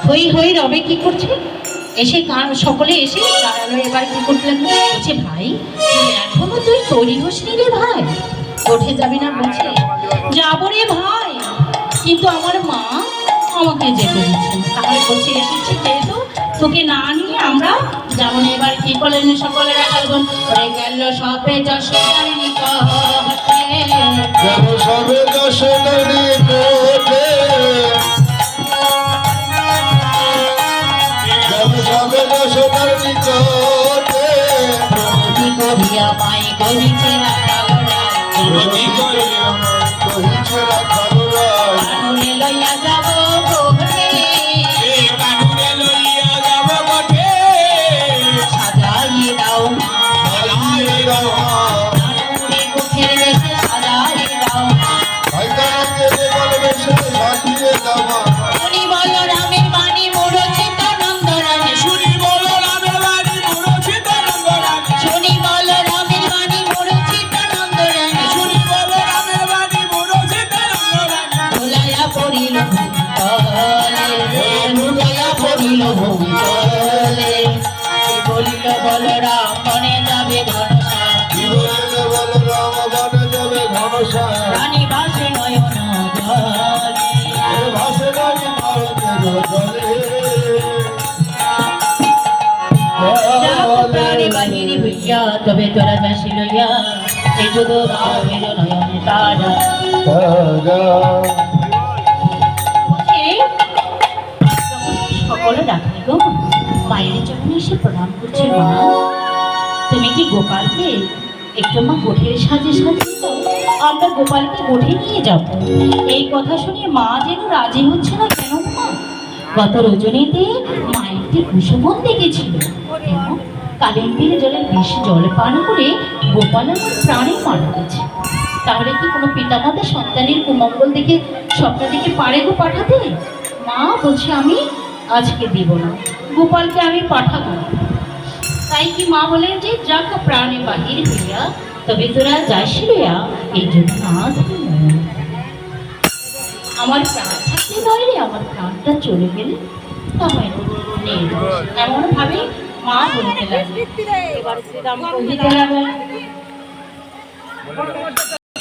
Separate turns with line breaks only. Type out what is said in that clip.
হই হই রবে কি করছে, এসে সকলে এসে দাঁড়ালো। এবার কি করতে লাগলো, বলছে ভাই এখনো তুই তৈরি হসনি রে ভাই, উঠে যাবি না? বলছে যাবো রে ভাই, কিন্তু আমার মা আমাকে যেতে দিচ্ছে। তাহলে বলছে এসেছি যেহেতু, তোকে না নিয়ে আমরা যাবো না। এবার কি করলেন সকলে রাখালগণ, গেল সবে যশোদার নিকটে,
গেল সবে যশোদার নিকটে, গেল সবে যশোদার নিকটে,
প্রভৃতি করিয়া মাই করিছে রাখালরা,
প্রভৃতি করিয়া কহিছে রাখালরা,
কানুনে লইয়া যাব গোটে,
কানুনে লইয়া যাব গোটে,
সাজাইয়ে দাও মা,
সাজাইয়ে দাও মা,
কানুনে গোঠের দেশে সাজাইয়ে দাও মা,
ভাইদাকে বলবে সে সাজিয়ে দাও মা,
শুনি বলো রামের বাণী মূঢ়চিত নন্দরানী,
শুনি বলো রামের বাণী মূঢ়চিত নন্দরানী,
শুনি বলো রামের বাণী মূঢ়চিত নন্দরানী,
শুনি বলো রামের বাণী মূঢ়চিত নন্দরানী,
ভোলাইয়া পড়িল ভূতলে, ভোলাইয়া পড়িল ভূতলে, কি বলিল বলরাম বনে যাবে ঘনশ্যাম,
কি বলিল বলো রাম বনে যাবে ঘনশ্যাম,
রানী ভাসে নয়ন জলে,
এ ভাসে রানী নয়নের জলে,
প্রাণী বাহিনী হইয়া তবে তোরা যাসি লইয়া, এই যুগ ভাবের নয়নে তারা। সকলে ডাকলে গো, মায়ের যখন এসে প্রণাম করছে, মা তুমি কি গোপালকে একটু মা গোঠের সাজে সাজিয়ে দাও, আমরা গোপালকে গোঠে নিয়ে যাব। এই কথা শুনে মা যেন রাজি হচ্ছে না কেন মা, গত রজনীতে মা একটি কুসুমন দেখেছিল, কালিম তীরে জলের বেশি জল পান করে গোপাল আমার প্রাণে মারা গেছে। তাহলে কি কোনো পিতামাতা সন্তানের কুমঙ্গল দেখে স্বপ্ন দেখে পারে গো পাঠাতে? মা বলছে আমি আজকে দিব না, গোপালকে আমি পাঠাবো না। তাই কি মা বলেন যে যাক প্রাণে বাহির হইয়া তবে তোরা যাস লইয়া, এই জন্য আমার প্রাণ থাকতে নয় রে, আমার প্রাণটা চলে গেলে তা হয় না। এমন ভাবে মা বলতে লাগলেন। এবার শ্রীরাম কহিতে লাগলেন,